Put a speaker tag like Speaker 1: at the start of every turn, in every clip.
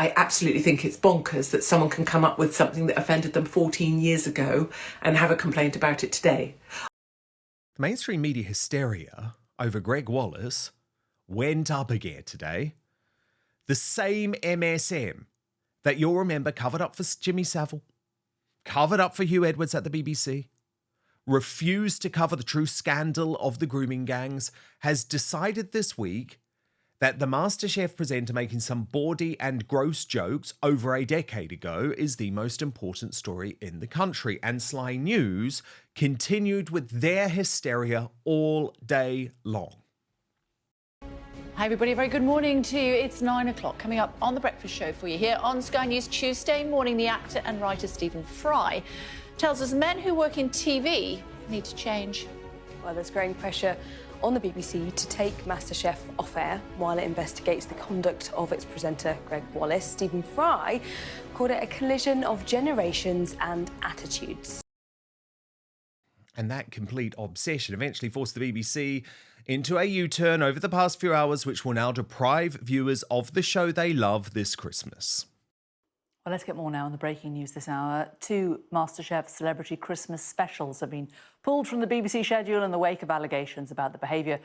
Speaker 1: I absolutely think it's bonkers that someone can come up with something that offended them 14 years ago and have a complaint about it today.
Speaker 2: The mainstream media hysteria over Gregg Wallace went up again today. The same MSM that you'll remember covered up for Jimmy Savile, covered up for Hugh Edwards at the BBC, refused to cover the true scandal of the grooming gangs, has decided this week that the Masterchef presenter making some bawdy and gross jokes over a decade ago is the most important story in the country. And Sly News continued with their hysteria all day long.
Speaker 3: Hi everybody, very good morning to you. It's 9 o'clock. Coming up on The Breakfast Show for you here on Sky News Tuesday morning, the actor and writer Stephen Fry tells us men who work in TV need to change.
Speaker 4: Well, there's growing pressure on the BBC to take MasterChef off air while it investigates the conduct of its presenter, Gregg Wallace. Stephen Fry called it a collision of generations and attitudes.
Speaker 2: And that complete obsession eventually forced the BBC into a U-turn over the past few hours, which will now deprive viewers of the show they love this Christmas.
Speaker 5: Well, let's get more now on the breaking news this hour. 2 MasterChef celebrity Christmas specials have been pulled from the BBC schedule in the wake of allegations about the behaviour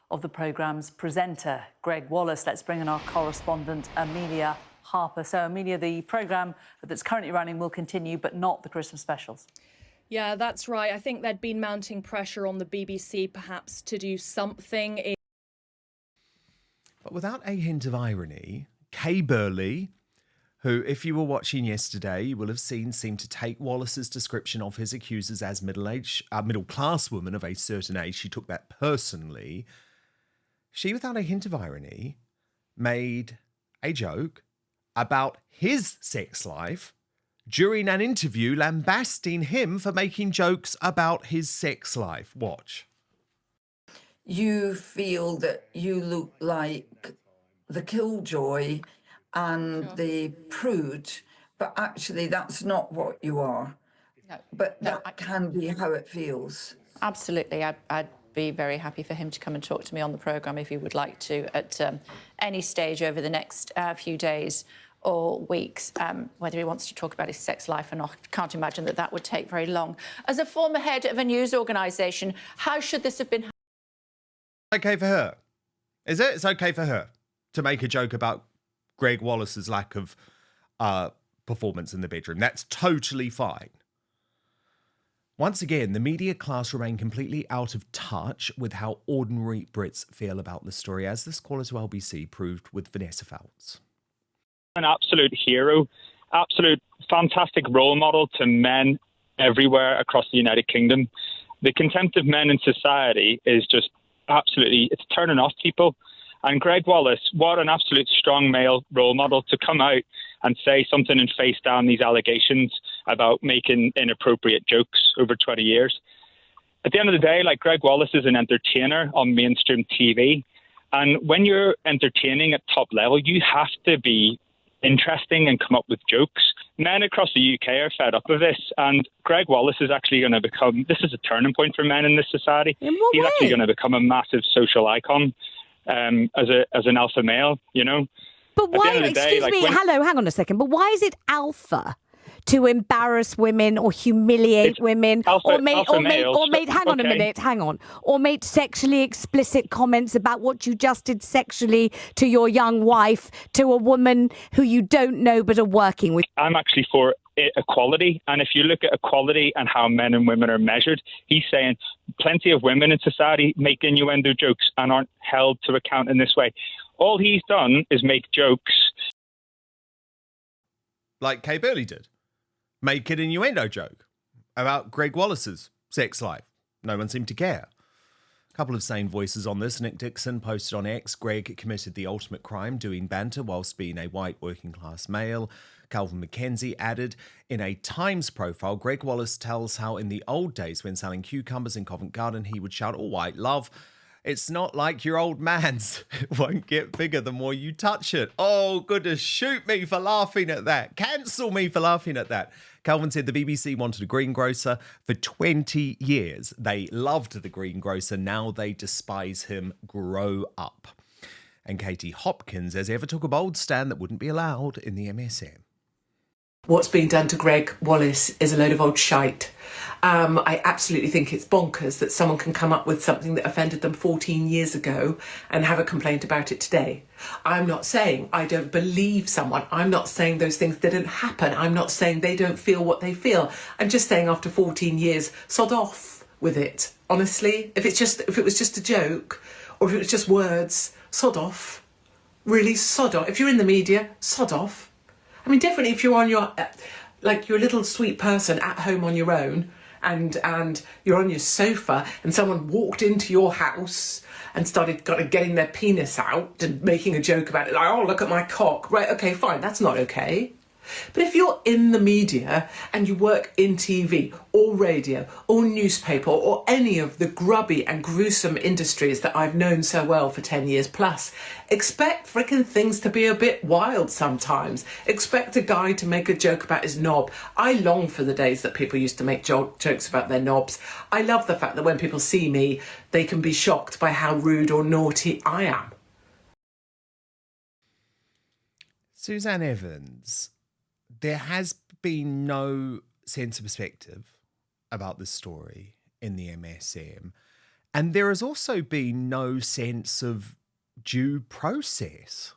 Speaker 5: of the programme's presenter, Gregg Wallace. Let's bring in our correspondent, Amelia Harper. So, Amelia, the programme that's currently running will continue, but not the Christmas specials.
Speaker 6: Yeah, that's right. I think there'd been mounting pressure on the BBC perhaps to do something.
Speaker 2: But without a hint of irony, Kay Burley, who, if you were watching yesterday, you will have seen seemed to take Wallace's description of his accusers as middle-class woman of a certain age. She took that personally. She, without a hint of irony, made a joke about his sex life during an interview, lambasting him for making jokes about his sex life. Watch.
Speaker 7: You feel that you look like the killjoy and the prude, but actually that's not what you are.
Speaker 3: No,
Speaker 7: but that can be how it feels.
Speaker 3: Absolutely. I'd be very happy for him to come and talk to me on the programme if he would like to at any stage over the next few days or weeks, whether he wants to talk about his sex life or not. Can't imagine that that would take very long. As a former head of a news organisation, how should this have been?
Speaker 2: Okay for her. Is it? It's okay for her to make a joke about Gregg Wallace's lack of performance in the bedroom. That's totally fine. Once again, the media class remain completely out of touch with how ordinary Brits feel about the story, as this caller to LBC proved with Vanessa Fouts.
Speaker 8: An absolute hero, absolute fantastic role model to men everywhere across the United Kingdom. The contempt of men in society is just absolutely, it's turning off people. And Gregg Wallace, what an absolute strong male role model to come out and say something and face down these allegations about making inappropriate jokes over 20 years. At the end of the day, like, Gregg Wallace is an entertainer on mainstream TV. And when you're entertaining at top level, you have to be interesting and come up with jokes. Men across the UK are fed up of this, and Gregg Wallace is actually going to become, this is a turning point for men in this society.
Speaker 5: In what
Speaker 8: He's
Speaker 5: way?
Speaker 8: actually going to become a massive social icon. As an alpha male, you know.
Speaker 9: But why, excuse me, hello, hang on a second, but why is it alpha to embarrass women or humiliate women or make hang on a minute, or make sexually explicit comments about what you just did sexually to your young wife, to a woman who you don't know but are working with?
Speaker 8: I'm actually for equality, and if you look at equality and how men and women are measured, he's saying plenty of women in society make innuendo jokes and aren't held to account in this way. All he's done is make jokes
Speaker 2: like Kay Burley did. Make an innuendo joke about Gregg Wallace's sex life. No one seemed to care. A couple of sane voices on this. Nick Dixon posted on X, Gregg committed the ultimate crime, doing banter whilst being a white working class male. Calvin McKenzie added, in a Times profile, Gregg Wallace tells how in the old days when selling cucumbers in Covent Garden, he would shout, "All white love. It's not like your old man's. It won't get bigger the more you touch it." Oh, goodness, shoot me for laughing at that. Cancel me for laughing at that. Calvin said the BBC wanted a greengrocer for 20 years. They loved the greengrocer. Now they despise him. Grow up. and Katie Hopkins as ever took a bold stand that wouldn't be allowed in the MSM.
Speaker 1: What's being done to Gregg Wallace is a load of old shite. I absolutely think it's bonkers that someone can come up with something that offended them 14 years ago and have a complaint about it today. I'm not saying I don't believe someone. I'm not saying those things didn't happen. I'm not saying they don't feel what they feel. I'm just saying after 14 years, sod off with it. Honestly, if it was just a joke or if it was just words, sod off. Really, sod off. If you're in the media, sod off. I mean, definitely if you're on your, like you're a little sweet person at home on your own and you're on your sofa and someone walked into your house and started kind of getting their penis out and making a joke about it, like, oh, look at my cock. Right, okay, fine, that's not okay. But if you're in the media and you work in TV or radio or newspaper or any of the grubby and gruesome industries that I've known so well for 10 years plus, expect frickin' things to be a bit wild sometimes. Expect a guy to make a joke about his knob. I long for the days that people used to make jokes about their knobs. I love the fact that when people see me, they can be shocked by how rude or naughty I am.
Speaker 2: Suzanne Evans, there has been no sense of perspective about this story in the MSM. And there has also been no sense of due process.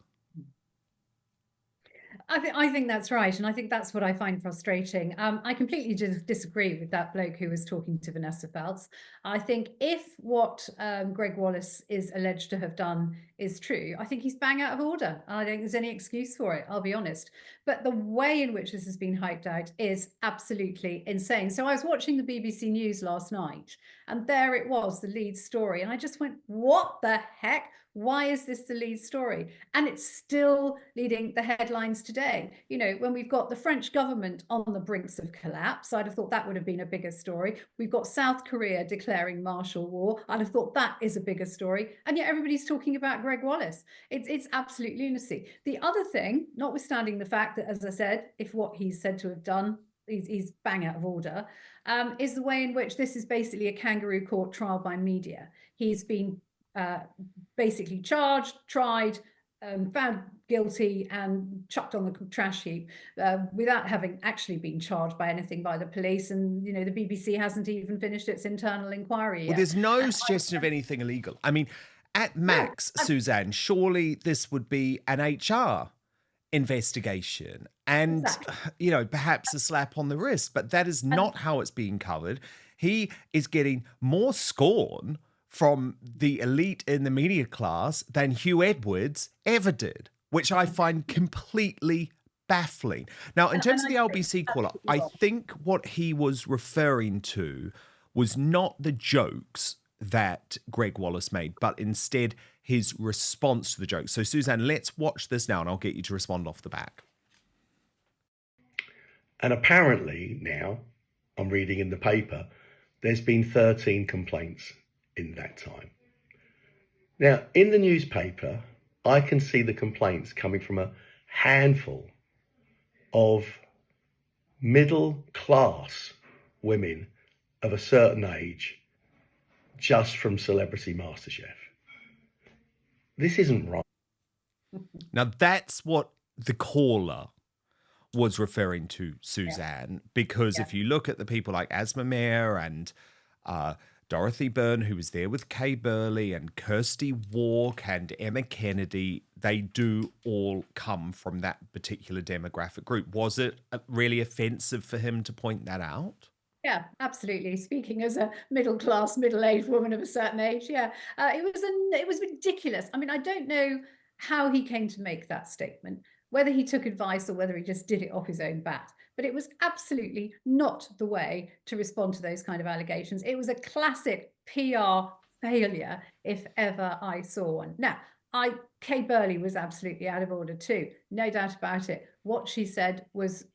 Speaker 10: I think that's right. And I think that's what I find frustrating. I completely disagree with that bloke who was talking to Vanessa Feltz. I think if what Gregg Wallace is alleged to have done is true, I think he's bang out of order. I don't think there's any excuse for it, I'll be honest. But the way in which this has been hyped out is absolutely insane. So I was watching the BBC News last night, and there it was, the lead story. And I just went, what the heck? Why is this the lead story? And it's still leading the headlines today. You know, when we've got the French government on the brinks of collapse, I'd have thought that would have been a bigger story. We've got South Korea declaring martial law. I'd have thought that is a bigger story. And yet everybody's talking about Gregg Wallace. It's absolute lunacy. The other thing, notwithstanding the fact that, as I said, if what he's said to have done, he's bang out of order, is the way in which this is basically a kangaroo court trial by media. He's been basically charged, tried, found guilty and chucked on the trash heap without having actually been charged by anything by the police. And, you know, the BBC hasn't even finished its internal inquiry yet.
Speaker 2: Well, there's no suggestion of anything illegal. I mean, at max, Suzanne, surely this would be an HR investigation and, you know, perhaps a slap on the wrist. But that is not how it's being covered. He is getting more scorn from the elite in the media class than Hugh Edwards ever did, which I find completely baffling. Now, in terms of the LBC call-up, I think what he was referring to was not the jokes that Gregg Wallace made, but instead his response to the jokes. So, Suzanne, let's watch this now, and I'll get you to respond off the back.
Speaker 11: And apparently now, I'm reading in the paper, there's been 13 complaints in that time. Now, in the newspaper, I can see the complaints coming from a handful of middle-class women of a certain age just from Celebrity Masterchef. This isn't right.
Speaker 2: Now, that's what the caller was referring to, Suzanne, because if you look at the people like Asma Mayer and Dorothy Byrne, who was there with Kay Burley and Kirsty Walk and Emma Kennedy, they do all come from that particular demographic group. Was it really offensive for him to point that out?
Speaker 10: Yeah, absolutely. Speaking as a middle-class, middle-aged woman of a certain age, it was ridiculous. I mean, I don't know how he came to make that statement, whether he took advice or whether he just did it off his own bat. But it was absolutely not the way to respond to those kind of allegations. It was a classic PR failure, if ever I saw one. Now, Kay Burley was absolutely out of order too, no doubt about it. What she said was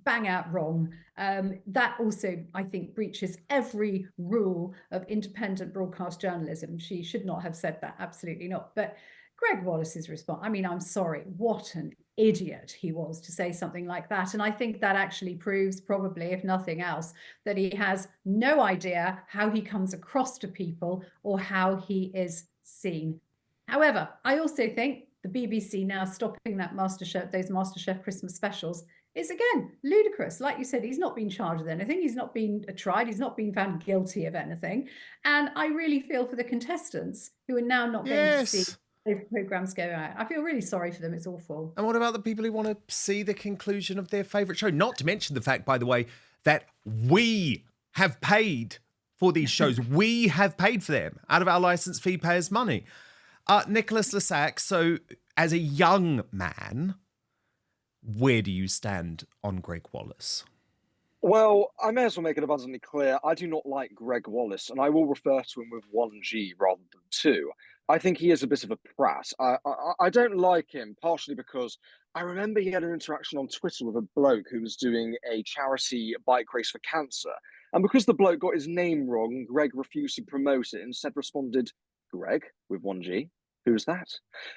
Speaker 10: bang out wrong. That also, I think, breaches every rule of independent broadcast journalism. She should not have said that, absolutely not. But Gregg Wallace's response, I mean, I'm sorry, what an idiot he was to say something like that. And I think that actually proves, probably, if nothing else, that he has no idea how he comes across to people or how he is seen. However, I also think the BBC now stopping those MasterChef Christmas specials is, again, ludicrous. Like you said, he's not been charged with anything. He's not been tried. He's not been found guilty of anything. And I really feel for the contestants who are now not going to see those programmes go out. I feel really sorry for them. It's awful.
Speaker 2: And what about the people who want to see the conclusion of their favourite show? Not to mention the fact, by the way, that we have paid for these shows. We have paid for them out of our licence fee payers' money. Nicholas Lissac, so as a young man, where do you stand on Gregg Wallace?
Speaker 12: Well, I may as well make it abundantly clear. I do not like Gregg Wallace, and I will refer to him with one G rather than two. I think he is a bit of a prat. I don't like him, partially because I remember he had an interaction on Twitter with a bloke who was doing a charity bike race for cancer. And because the bloke got his name wrong, Greg refused to promote it and instead responded, Greg, with one G. Who's that?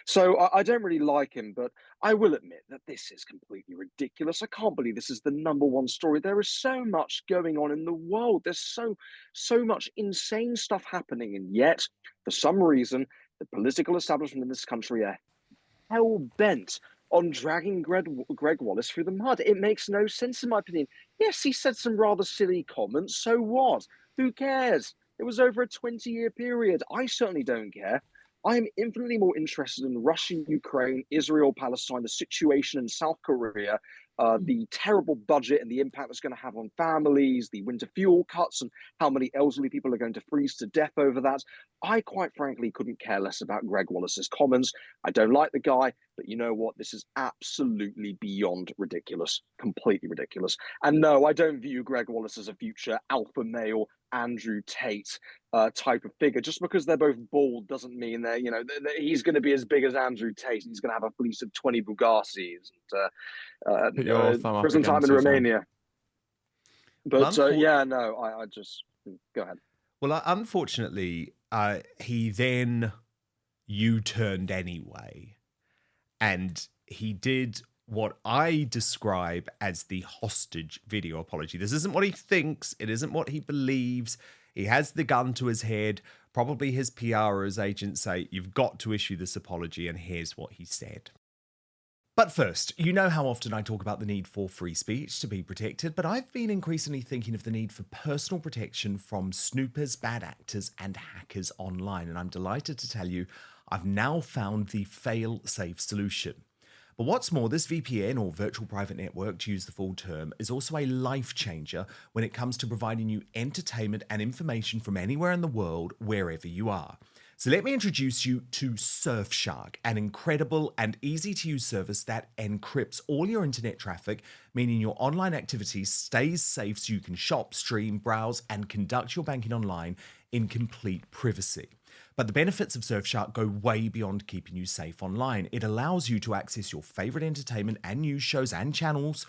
Speaker 12: So I don't really like him, but I will admit that this is completely ridiculous. I can't believe this is the #1 story. There is so much going on in the world. There's so much insane stuff happening, and yet, for some reason, the political establishment in this country are hell-bent on dragging Gregg Wallace through the mud. It makes no sense, in my opinion. Yes, he said some rather silly comments. So what? Who cares? It was over a 20-year period. I certainly don't care. I am infinitely more interested in Russia, Ukraine, Israel, Palestine, the situation in South Korea, the terrible budget and the impact it's going to have on families, the winter fuel cuts and how many elderly people are going to freeze to death over that. I quite frankly couldn't care less about Gregg Wallace's comments. I don't like the guy, but you know what? This is absolutely beyond ridiculous, completely ridiculous. And no, I don't view Gregg Wallace as a future alpha male Andrew Tate type of figure. Just because they're both bald doesn't mean that, you know, he's going to be as big as Andrew Tate. He's going to have a fleece of 20 Bugattis and prison time in Romania. But yeah, no, I just go ahead.
Speaker 2: Well, unfortunately, he then U-turned anyway, and he did what I describe as the hostage video apology. This isn't what he thinks. It isn't what he believes. He has the gun to his head. Probably his PR or his agent say, you've got to issue this apology, and here's what he said. But first, you know how often I talk about the need for free speech to be protected, but I've been increasingly thinking of the need for personal protection from snoopers, bad actors, and hackers online. And I'm delighted to tell you, I've now found the fail-safe solution. But what's more, this VPN, or virtual private network to use the full term, is also a life changer when it comes to providing you entertainment and information from anywhere in the world, wherever you are. So let me introduce you to Surfshark, an incredible and easy to use service that encrypts all your internet traffic, meaning your online activity stays safe so you can shop, stream, browse, and conduct your banking online in complete privacy. But the benefits of Surfshark go way beyond keeping you safe online. It allows you to access your favorite entertainment and news shows and channels,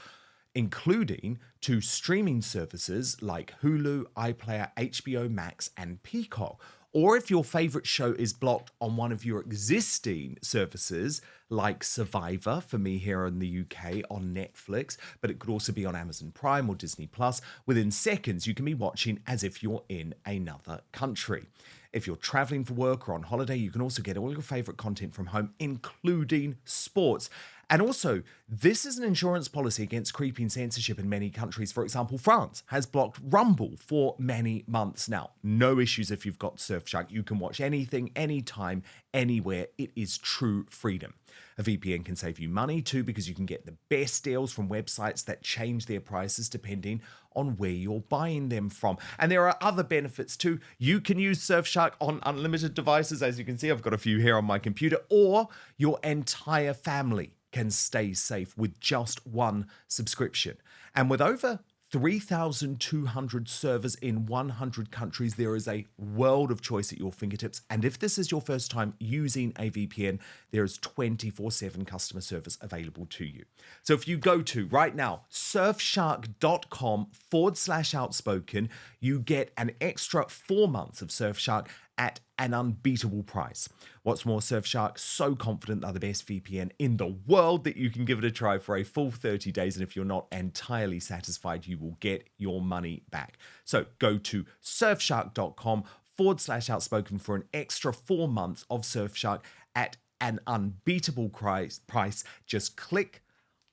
Speaker 2: including to streaming services like Hulu, iPlayer, HBO Max, and Peacock. Or if your favorite show is blocked on one of your existing services, like Survivor, for me here in the UK on Netflix, but it could also be on Amazon Prime or Disney Plus, within seconds you can be watching as if you're in another country. If you're traveling for work or on holiday, you can also get all your favorite content from home, including sports. And also, this is an insurance policy against creeping censorship in many countries. For example, France has blocked Rumble for many months now. No issues if you've got Surfshark. You can watch anything, anytime, anywhere. It is true freedom. A VPN can save you money too, because you can get the best deals from websites that change their prices depending on where you're buying them from. And there are other benefits too. You can use Surfshark on unlimited devices. As you can see, I've got a few here on my computer, or your entire family can stay safe with just one subscription. And with over 3,200 servers in 100 countries, there is a world of choice at your fingertips. And if this is your first time using a VPN, there is 24/7 customer service available to you. So if you go to right now, surfshark.com/outspoken, you get an extra 4 months of Surfshark at an unbeatable price. What's more, Surfshark so confident they're the best VPN in the world that you can give it a try for a full 30 days. And if you're not entirely satisfied, you will get your money back. So go to surfshark.com/outspoken for an extra 4 months of Surfshark at an unbeatable price, just click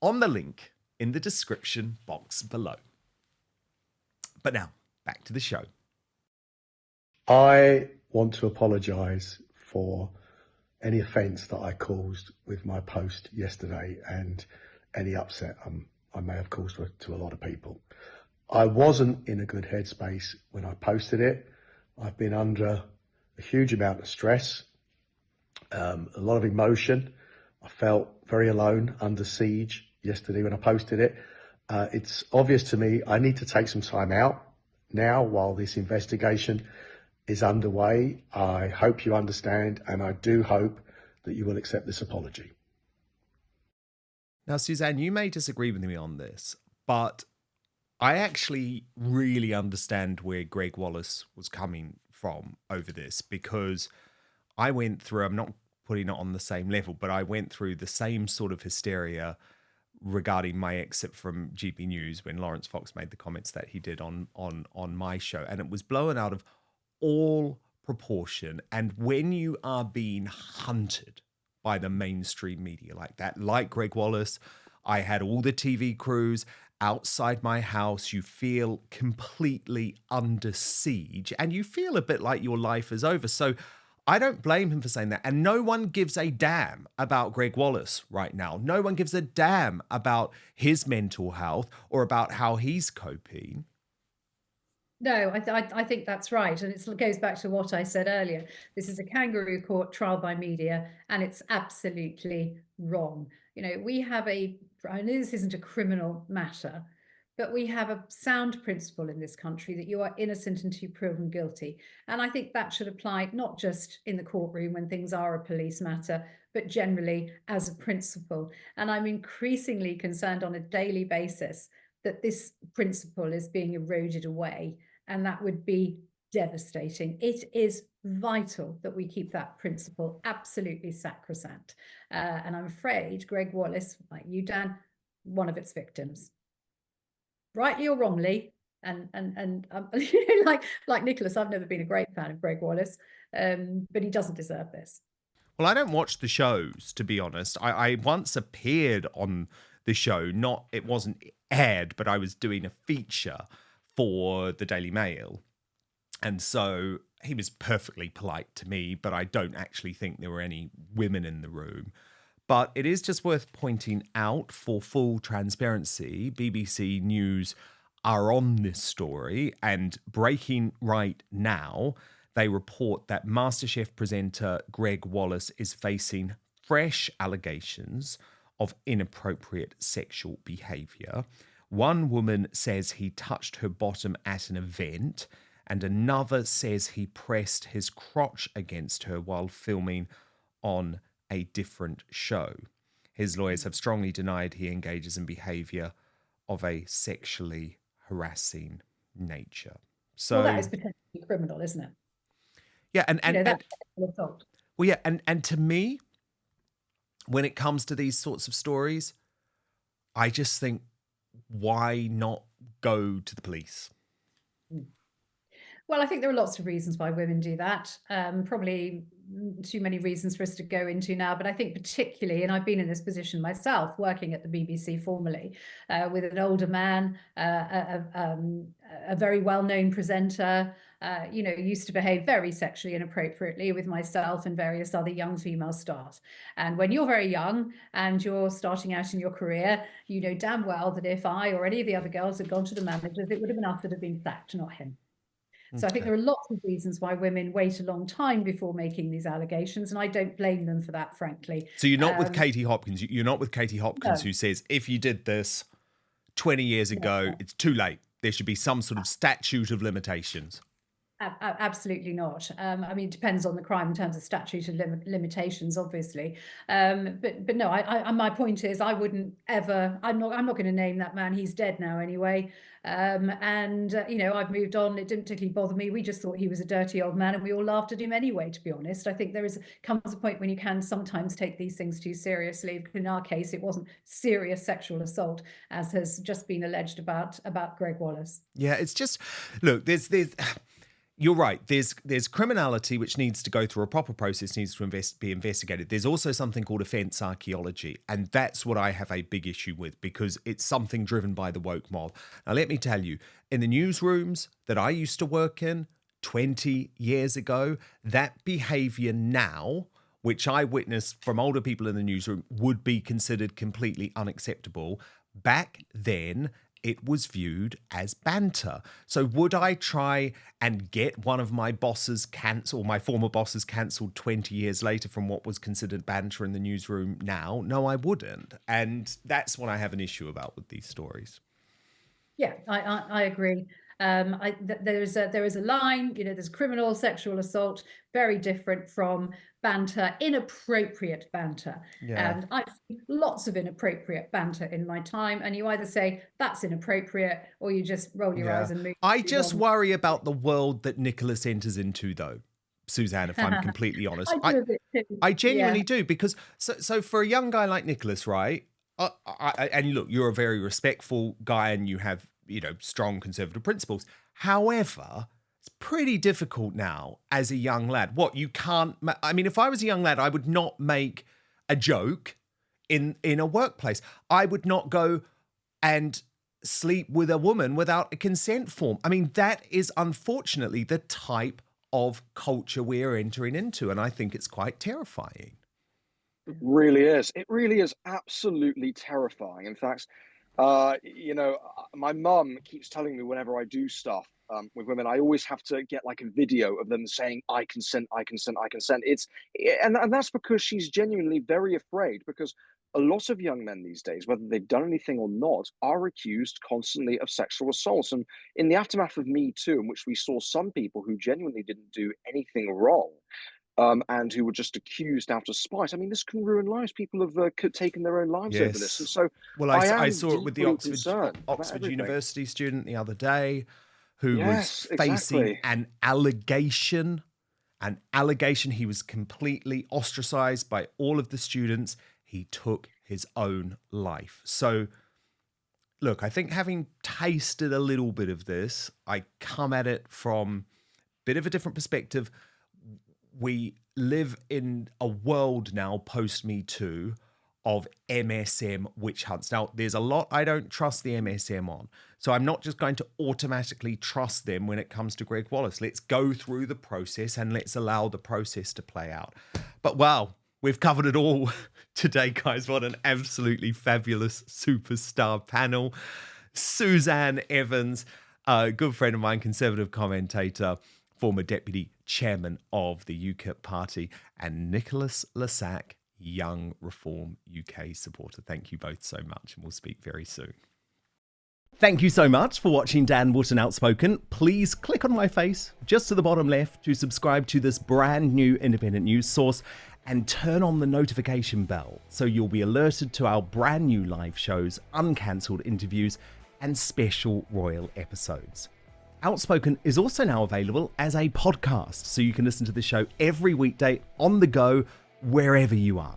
Speaker 2: on the link in the description box below. But now, back to the show.
Speaker 11: I want to apologise for any offence that I caused with my post yesterday and any upset I may have caused to a lot of people. I wasn't in a good headspace when I posted it. I've been under a huge amount of stress, a lot of emotion. I felt very alone, under siege yesterday when I posted it. It's obvious to me I need to take some time out now while this investigation is underway. I hope you understand, and I do hope that you will accept this apology.
Speaker 2: Now, Suzanne, you may disagree with me on this, but I actually really understand where Gregg Wallace was coming from over this, because I went through, I'm not putting it on the same level, but I went through the same sort of hysteria regarding my exit from GB News when Lawrence Fox made the comments that he did on my show, and it was blown out of all proportion. And when you are being hunted by the mainstream media like that, like Gregg Wallace, I had all the TV crews outside my house, you feel completely under siege and you feel a bit like your life is over. So I don't blame him for saying that. And no one gives a damn about Gregg Wallace right now. No one gives a damn about his mental health or about how he's coping.
Speaker 10: No, I think that's right. And it goes back to what I said earlier. This is a kangaroo court trial by media, and it's absolutely wrong. You know, we have I know this isn't a criminal matter, but we have a sound principle in this country that you are innocent until you're proven guilty. And I think that should apply not just in the courtroom when things are a police matter, but generally as a principle. And I'm increasingly concerned on a daily basis that this principle is being eroded away, and that would be devastating. It is vital that we keep that principle absolutely sacrosanct. And I'm afraid Gregg Wallace, like you, Dan, one of its victims. Rightly or wrongly, and like Nicholas, I've never been a great fan of Gregg Wallace, but he doesn't deserve this.
Speaker 2: Well, I don't watch the shows, to be honest. I once appeared on the show, it wasn't aired, but I was doing a feature for the Daily Mail. And so he was perfectly polite to me, but I don't actually think there were any women in the room. But it is just worth pointing out, for full transparency, BBC News are on this story, and breaking right now, they report that Masterchef presenter Gregg Wallace is facing fresh allegations of inappropriate sexual behaviour. One woman says he touched her bottom at an event, and another says he pressed his crotch against her while filming on a different show. His lawyers have strongly denied he engages in behaviour of a sexually harassing nature. So,
Speaker 10: well, that is potentially criminal, isn't it?
Speaker 2: Yeah, and
Speaker 10: that's assault.
Speaker 2: Well, yeah, and to me, when it comes to these sorts of stories, I just think, why not go to the police?
Speaker 10: Well, I think there are lots of reasons why women do that. Probably too many reasons for us to go into now, but I think particularly, and I've been in this position myself, working at the BBC formerly, with an older man, a very well-known presenter, used to behave very sexually inappropriately with myself and various other young female stars. And when you're very young and you're starting out in your career, you know damn well that if I or any of the other girls had gone to the managers, it would have been us that had been sacked, not him. So I think there are lots of reasons why women wait a long time before making these allegations, and I don't blame them for that, frankly.
Speaker 2: So you're not with Katie Hopkins. You're not with Katie Hopkins,
Speaker 10: No.
Speaker 2: who says, if you did this 20 years ago, it's too late. There should be some sort of statute of limitations.
Speaker 10: Absolutely not. I mean, it depends on the crime in terms of statute of limitations, obviously. But no, my point is, I wouldn't ever. I'm not going to name that man. He's dead now, anyway. I've moved on. It didn't particularly bother me. We just thought he was a dirty old man, and we all laughed at him anyway. To be honest, I think comes a point when you can sometimes take these things too seriously. In our case, it wasn't serious sexual assault, as has just been alleged about Gregg Wallace.
Speaker 2: Yeah, it's just, look, there's you're right. There's criminality which needs to go through a proper process, needs to be investigated. There's also something called offence archaeology, and that's what I have a big issue with, because it's something driven by the woke mob. Now, let me tell you, in the newsrooms that I used to work in 20 years ago, that behaviour now, which I witnessed from older people in the newsroom, would be considered completely unacceptable. Back then, it was viewed as banter. So would I try and get one of my bosses cancelled, my former bosses cancelled 20 years later from what was considered banter in the newsroom now? No, I wouldn't. And that's what I have an issue about with these stories.
Speaker 10: Yeah, I agree. There is a line, there's criminal sexual assault, very different from banter, inappropriate banter.
Speaker 2: Yeah.
Speaker 10: And I've seen lots of inappropriate banter in my time, and you either say that's inappropriate or you just roll your eyes and move.
Speaker 2: I just worry about the world that Nicholas enters into, though, Suzanne, if I'm completely honest. I genuinely do, because so for a young guy like Nicholas, right? And look, you're a very respectful guy and you have, strong conservative principles. However, it's pretty difficult now as a young lad. You can't, if I was a young lad, I would not make a joke in a workplace. I would not go and sleep with a woman without a consent form. That is unfortunately the type of culture we're entering into, and I think it's quite terrifying.
Speaker 12: It really is. It really is absolutely terrifying. In fact, my mum keeps telling me whenever I do stuff with women, I always have to get like a video of them saying, I consent, I consent, I consent. And that's because she's genuinely very afraid, because a lot of young men these days, whether they've done anything or not, are accused constantly of sexual assault. And in the aftermath of Me Too, in which we saw some people who genuinely didn't do anything wrong, and who were just accused out of spite. This can ruin lives. People have taken their own lives over this. And so,
Speaker 2: well, I saw it with the Oxford University student the other day, who was facing an allegation. He was completely ostracized by all of the students. He took his own life. So, look, I think having tasted a little bit of this, I come at it from a bit of a different perspective. We live in a world now, post-Me Too, of MSM witch hunts. Now, there's a lot I don't trust the MSM on. So I'm not just going to automatically trust them when it comes to Gregg Wallace. Let's go through the process and let's allow the process to play out. But wow, we've covered it all today, guys. What an absolutely fabulous superstar panel. Suzanne Evans, a good friend of mine, conservative commentator, former deputy chairman of the UKIP party, and Nicholas Lysak, young Reform UK supporter. Thank you both so much, and we'll speak very soon. Thank you so much for watching Dan Wootton Outspoken. Please click on my face just to the bottom left to subscribe to this brand new independent news source and turn on the notification bell so you'll be alerted to our brand new live shows, uncancelled interviews, and special royal episodes. Outspoken is also now available as a podcast, so you can listen to the show every weekday on the go, wherever you are.